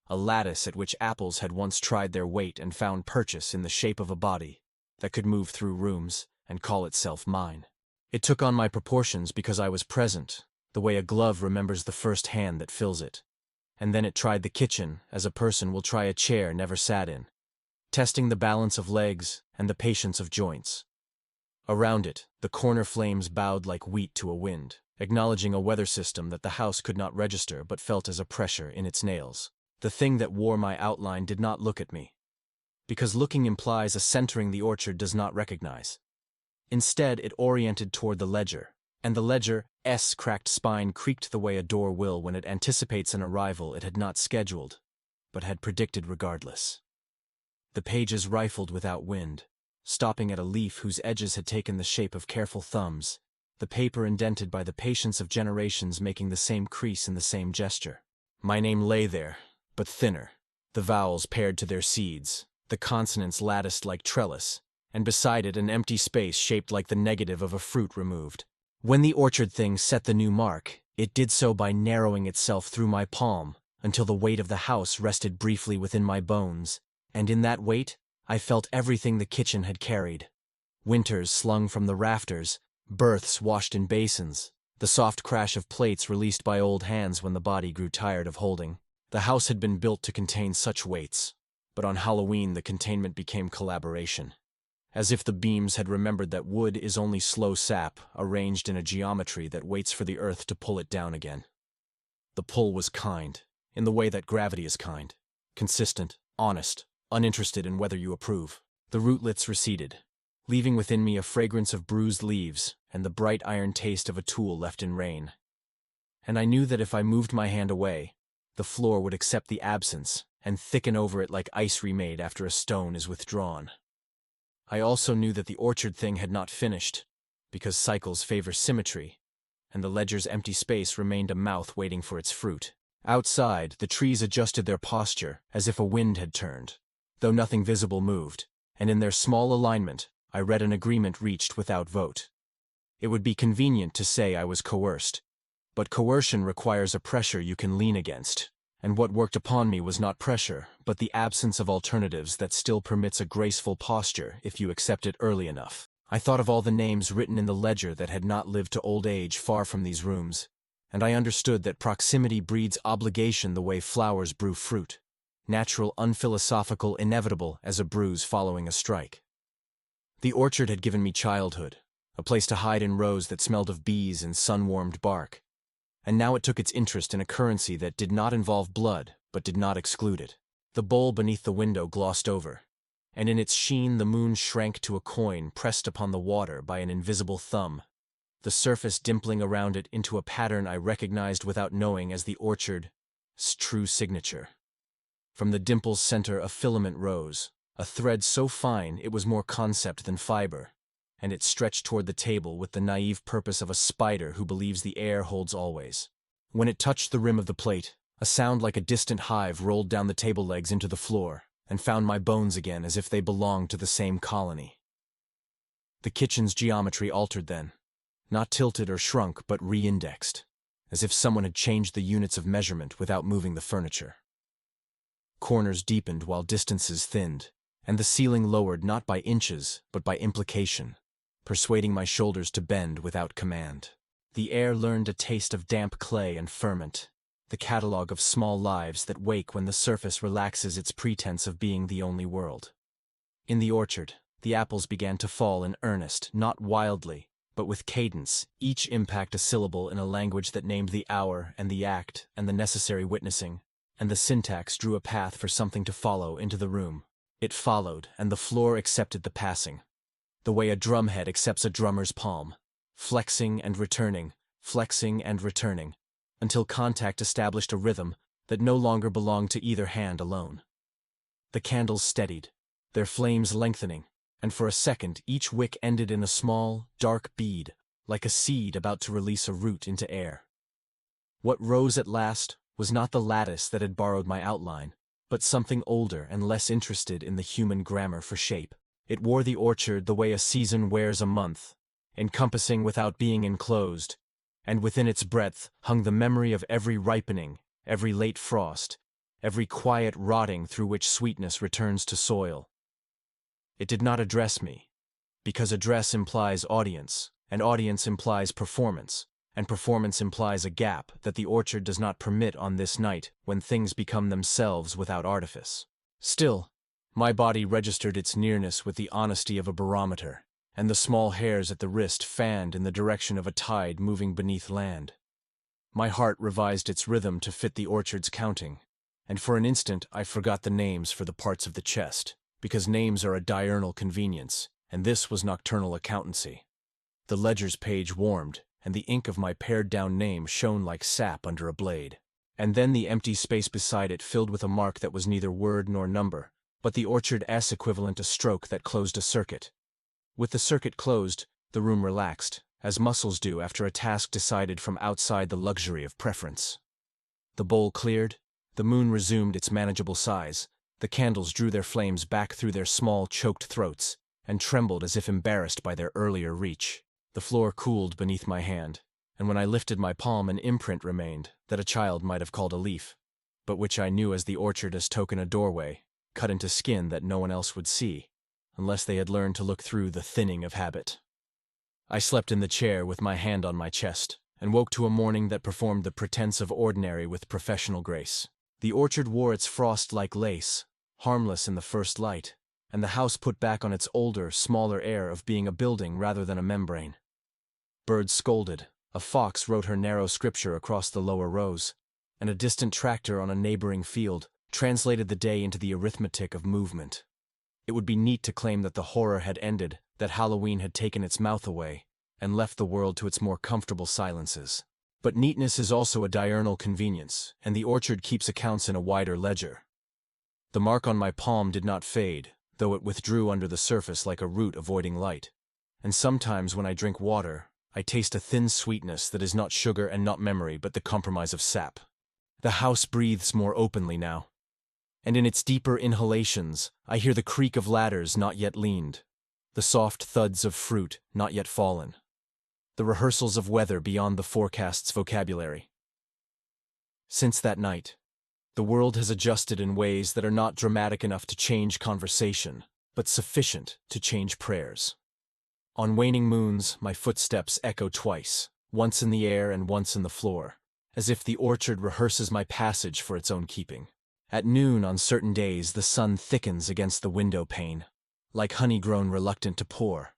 A lattice at which apples had once tried their weight and found purchase in the shape of a body that could move through rooms and call itself mine. It took on my proportions because I was present, the way a glove remembers the first hand that fills it. And then it tried the kitchen as a person will try a chair never sat in, testing the balance of legs and the patience of joints. Around it, the corner flames bowed like wheat to a wind, acknowledging a weather system that the house could not register but felt as a pressure in its nails. The thing that wore my outline did not look at me, because looking implies a centering the orchard does not recognize. Instead, it oriented toward the ledger, and the ledger's cracked spine creaked the way a door will when it anticipates an arrival it had not scheduled, but had predicted regardless. The pages rifled without wind, stopping at a leaf whose edges had taken the shape of careful thumbs, the paper indented by the patience of generations making the same crease in the same gesture. My name lay there, but thinner, the vowels paired to their seeds, the consonants latticed like trellis, and beside it an empty space shaped like the negative of a fruit removed. When the orchard thing set the new mark, it did so by narrowing itself through my palm until the weight of the house rested briefly within my bones, and in that weight I felt everything the kitchen had carried. Winters slung from the rafters, births washed in basins, the soft crash of plates released by old hands when the body grew tired of holding. The house had been built to contain such weights, but on Halloween the containment became collaboration. As if the beams had remembered that wood is only slow sap arranged in a geometry that waits for the earth to pull it down again. The pull was kind, in the way that gravity is kind, consistent, honest, uninterested in whether you approve. The rootlets receded, leaving within me a fragrance of bruised leaves and the bright iron taste of a tool left in rain. And I knew that if I moved my hand away, the floor would accept the absence and thicken over it like ice remade after a stone is withdrawn. I also knew that the orchard thing had not finished, because cycles favor symmetry, and the ledger's empty space remained a mouth waiting for its fruit. Outside, the trees adjusted their posture as if a wind had turned, though nothing visible moved, and in their small alignment, I read an agreement reached without vote. It would be convenient to say I was coerced, but coercion requires a pressure you can lean against. And what worked upon me was not pressure, but the absence of alternatives that still permits a graceful posture if you accept it early enough. I thought of all the names written in the ledger that had not lived to old age far from these rooms, and I understood that proximity breeds obligation the way flowers brew fruit, natural, unphilosophical, inevitable as a bruise following a strike. The orchard had given me childhood, a place to hide in rows that smelled of bees and sun-warmed bark. And now it took its interest in a currency that did not involve blood, but did not exclude it. The bowl beneath the window glossed over, and in its sheen the moon shrank to a coin pressed upon the water by an invisible thumb, the surface dimpling around it into a pattern I recognized without knowing as the orchard's true signature. From the dimple's center a filament rose, a thread so fine it was more concept than fiber, and it stretched toward the table with the naive purpose of a spider who believes the air holds always. When it touched the rim of the plate, a sound like a distant hive rolled down the table legs into the floor and found my bones again as if they belonged to the same colony. The kitchen's geometry altered then, not tilted or shrunk but re-indexed, as if someone had changed the units of measurement without moving the furniture. Corners deepened while distances thinned, and the ceiling lowered not by inches but by implication, persuading my shoulders to bend without command. The air learned a taste of damp clay and ferment, the catalogue of small lives that wake when the surface relaxes its pretense of being the only world. In the orchard, the apples began to fall in earnest, not wildly, but with cadence, each impact a syllable in a language that named the hour and the act and the necessary witnessing, and the syntax drew a path for something to follow into the room. It followed, and the floor accepted the passing, the way a drumhead accepts a drummer's palm, flexing and returning, until contact established a rhythm that no longer belonged to either hand alone. The candles steadied, their flames lengthening, and for a second each wick ended in a small, dark bead, like a seed about to release a root into air. What rose at last was not the lattice that had borrowed my outline, but something older and less interested in the human grammar for shape. It wore the orchard the way a season wears a month, encompassing without being enclosed, and within its breadth hung the memory of every ripening, every late frost, every quiet rotting through which sweetness returns to soil. It did not address me, because address implies audience, and audience implies performance, and performance implies a gap that the orchard does not permit on this night when things become themselves without artifice. Still, my body registered its nearness with the honesty of a barometer, and the small hairs at the wrist fanned in the direction of a tide moving beneath land. My heart revised its rhythm to fit the orchard's counting, and for an instant I forgot the names for the parts of the chest, because names are a diurnal convenience, and this was nocturnal accountancy. The ledger's page warmed, and the ink of my pared-down name shone like sap under a blade. And then the empty space beside it filled with a mark that was neither word nor number, but the orchard S equivalent a stroke that closed a circuit. With the circuit closed, the room relaxed, as muscles do after a task decided from outside the luxury of preference. The bowl cleared, the moon resumed its manageable size, the candles drew their flames back through their small, choked throats, and trembled as if embarrassed by their earlier reach. The floor cooled beneath my hand, and when I lifted my palm an imprint remained that a child might have called a leaf, but which I knew as the orchard as token a doorway, cut into skin that no one else would see, unless they had learned to look through the thinning of habit. I slept in the chair with my hand on my chest, and woke to a morning that performed the pretense of ordinary with professional grace. The orchard wore its frost like lace, harmless in the first light, and the house put back on its older, smaller air of being a building rather than a membrane. Birds scolded, a fox wrote her narrow scripture across the lower rows, and a distant tractor on a neighboring field translated the day into the arithmetic of movement. It would be neat to claim that the horror had ended, that Halloween had taken its mouth away, and left the world to its more comfortable silences. But neatness is also a diurnal convenience, and the orchard keeps accounts in a wider ledger. The mark on my palm did not fade, though it withdrew under the surface like a root avoiding light. And sometimes when I drink water, I taste a thin sweetness that is not sugar and not memory but the compromise of sap. The house breathes more openly now, and in its deeper inhalations I hear the creak of ladders not yet leaned, the soft thuds of fruit not yet fallen, the rehearsals of weather beyond the forecast's vocabulary. Since that night, the world has adjusted in ways that are not dramatic enough to change conversation, but sufficient to change prayers. On waning moons, my footsteps echo twice, once in the air and once in the floor, as if the orchard rehearses my passage for its own keeping. At noon on certain days, the sun thickens against the window pane, like honey grown reluctant to pour,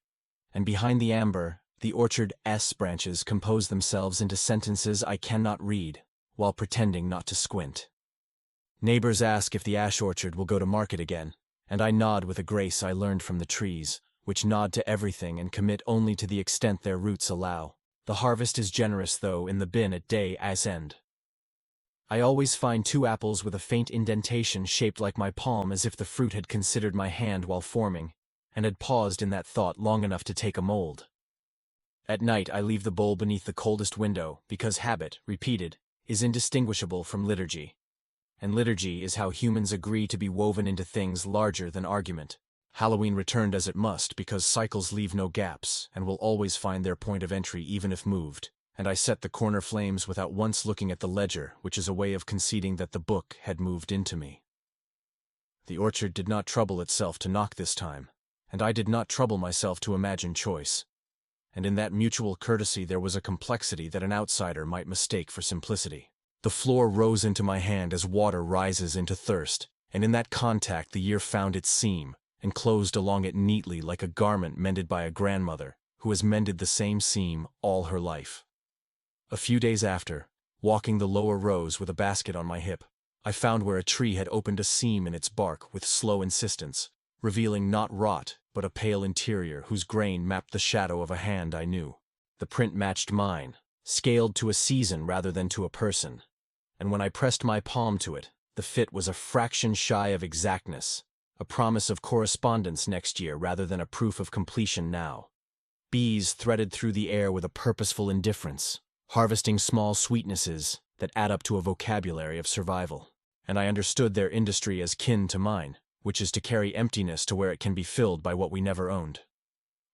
and behind the amber, the orchard S branches compose themselves into sentences I cannot read, while pretending not to squint. Neighbors ask if the ash orchard will go to market again, and I nod with a grace I learned from the trees, which nod to everything and commit only to the extent their roots allow. The harvest is generous, though, in the bin at day as end. I always find 2 apples with a faint indentation shaped like my palm, as if the fruit had considered my hand while forming, and had paused in that thought long enough to take a mold. At night I leave the bowl beneath the coldest window, because habit, repeated, is indistinguishable from liturgy. And liturgy is how humans agree to be woven into things larger than argument. Halloween returned as it must, because cycles leave no gaps and will always find their point of entry even if moved, and I set the corner flames without once looking at the ledger, which is a way of conceding that the book had moved into me. The orchard did not trouble itself to knock this time, and I did not trouble myself to imagine choice. And in that mutual courtesy there was a complexity that an outsider might mistake for simplicity. The floor rose into my hand as water rises into thirst, and in that contact the year found its seam, and closed along it neatly like a garment mended by a grandmother who has mended the same seam all her life. A few days after, walking the lower rows with a basket on my hip, I found where a tree had opened a seam in its bark with slow insistence, revealing not rot, but a pale interior whose grain mapped the shadow of a hand I knew. The print matched mine, scaled to a season rather than to a person, and when I pressed my palm to it, the fit was a fraction shy of exactness, a promise of correspondence next year rather than a proof of completion now. Bees threaded through the air with a purposeful indifference, harvesting small sweetnesses that add up to a vocabulary of survival. And I understood their industry as kin to mine, which is to carry emptiness to where it can be filled by what we never owned.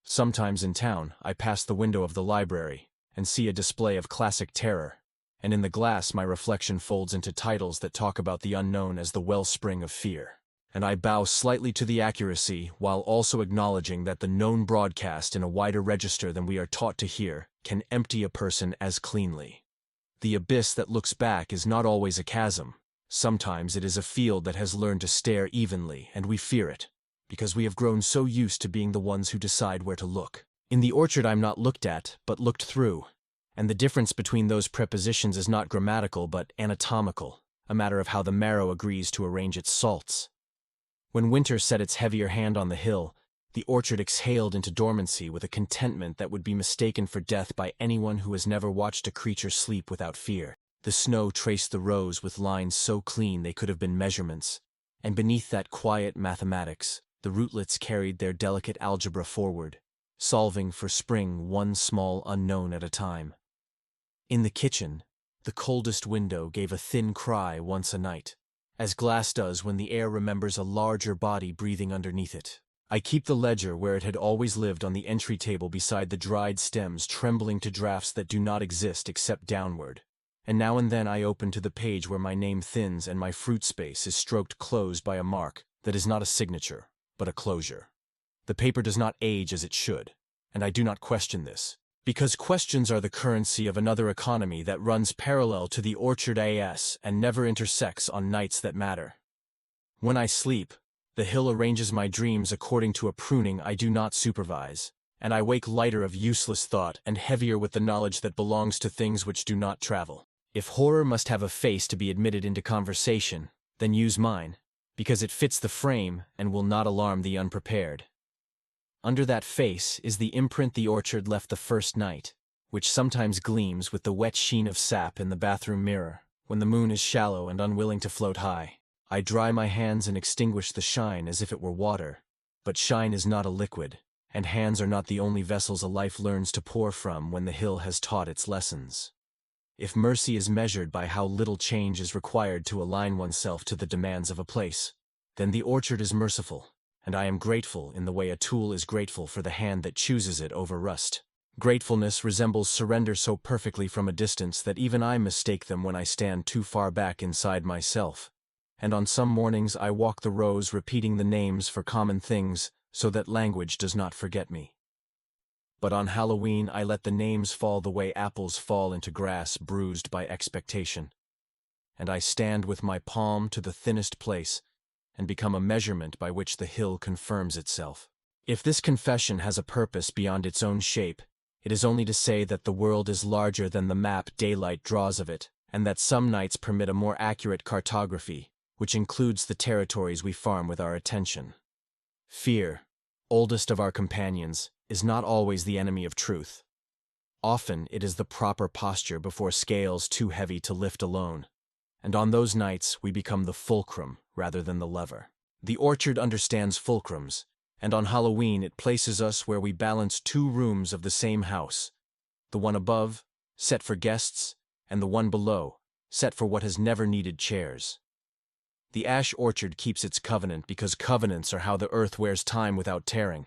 Sometimes in town, I pass the window of the library and see a display of classic terror, and in the glass my reflection folds into titles that talk about the unknown as the wellspring of fear. And I bow slightly to the accuracy while also acknowledging that the known broadcast in a wider register than we are taught to hear can empty a person as cleanly. The abyss that looks back is not always a chasm. Sometimes it is a field that has learned to stare evenly, and we fear it, because we have grown so used to being the ones who decide where to look. In the orchard I'm not looked at, but looked through, and the difference between those prepositions is not grammatical but anatomical, a matter of how the marrow agrees to arrange its salts. When winter set its heavier hand on the hill, the orchard exhaled into dormancy with a contentment that would be mistaken for death by anyone who has never watched a creature sleep without fear. The snow traced the rows with lines so clean they could have been measurements, and beneath that quiet mathematics, the rootlets carried their delicate algebra forward, solving for spring one small unknown at a time. In the kitchen, the coldest window gave a thin cry once a night, as glass does when the air remembers a larger body breathing underneath it. I keep the ledger where it had always lived on the entry table beside the dried stems trembling to drafts that do not exist except downward, and now and then I open to the page where my name thins and my fruit space is stroked closed by a mark that is not a signature, but a closure. The paper does not age as it should, and I do not question this, because questions are the currency of another economy that runs parallel to the orchard AS and never intersects on nights that matter. When I sleep, the hill arranges my dreams according to a pruning I do not supervise, and I wake lighter of useless thought and heavier with the knowledge that belongs to things which do not travel. If horror must have a face to be admitted into conversation, then use mine, because it fits the frame and will not alarm the unprepared. Under that face is the imprint the orchard left the first night, which sometimes gleams with the wet sheen of sap in the bathroom mirror, when the moon is shallow and unwilling to float high. I dry my hands and extinguish the shine as if it were water, but shine is not a liquid, and hands are not the only vessels a life learns to pour from when the hill has taught its lessons. If mercy is measured by how little change is required to align oneself to the demands of a place, then the orchard is merciful, and I am grateful in the way a tool is grateful for the hand that chooses it over rust. Gratefulness resembles surrender so perfectly from a distance that even I mistake them when I stand too far back inside myself, and on some mornings I walk the rows repeating the names for common things so that language does not forget me. But on Halloween I let the names fall the way apples fall into grass bruised by expectation, and I stand with my palm to the thinnest place and become a measurement by which the hill confirms itself. If this confession has a purpose beyond its own shape, it is only to say that the world is larger than the map daylight draws of it, and that some nights permit a more accurate cartography, which includes the territories we farm with our attention. Fear, oldest of our companions, is not always the enemy of truth. Often it is the proper posture before scales too heavy to lift alone, and on those nights we become the fulcrum rather than the lever. The orchard understands fulcrums, and on Halloween it places us where we balance two rooms of the same house, the one above, set for guests, and the one below, set for what has never needed chairs. The ash orchard keeps its covenant because covenants are how the earth wears time without tearing,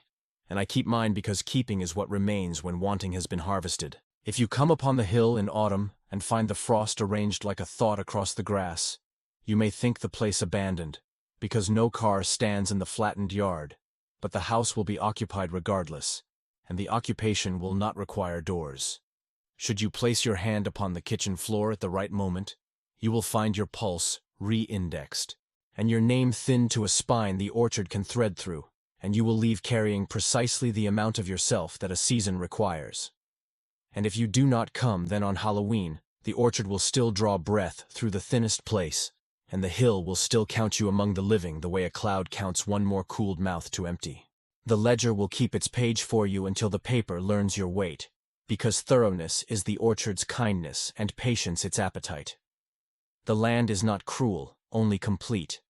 and I keep mine because keeping is what remains when wanting has been harvested. If you come upon the hill in autumn and find the frost arranged like a thought across the grass, you may think the place abandoned, because no car stands in the flattened yard, but the house will be occupied regardless, and the occupation will not require doors. Should you place your hand upon the kitchen floor at the right moment, you will find your pulse re-indexed, and your name thinned to a spine the orchard can thread through, and you will leave carrying precisely the amount of yourself that a season requires. And if you do not come, then on Halloween, the orchard will still draw breath through the thinnest place, and the hill will still count you among the living the way a cloud counts one more cooled mouth to empty. The ledger will keep its page for you until the paper learns your weight, because thoroughness is the orchard's kindness and patience its appetite. The land is not cruel, only complete.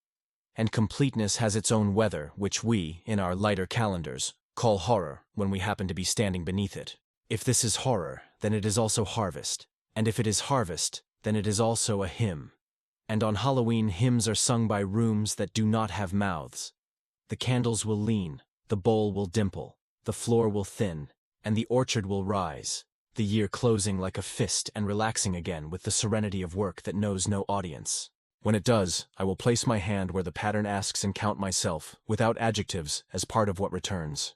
And completeness has its own weather, which we, in our lighter calendars, call horror when we happen to be standing beneath it. If this is horror, then it is also harvest. And if it is harvest, then it is also a hymn. And on Halloween, hymns are sung by rooms that do not have mouths. The candles will lean, the bowl will dimple, the floor will thin, and the orchard will rise, the year closing like a fist and relaxing again with the serenity of work that knows no audience. When it does, I will place my hand where the pattern asks and count myself, without adjectives, as part of what returns.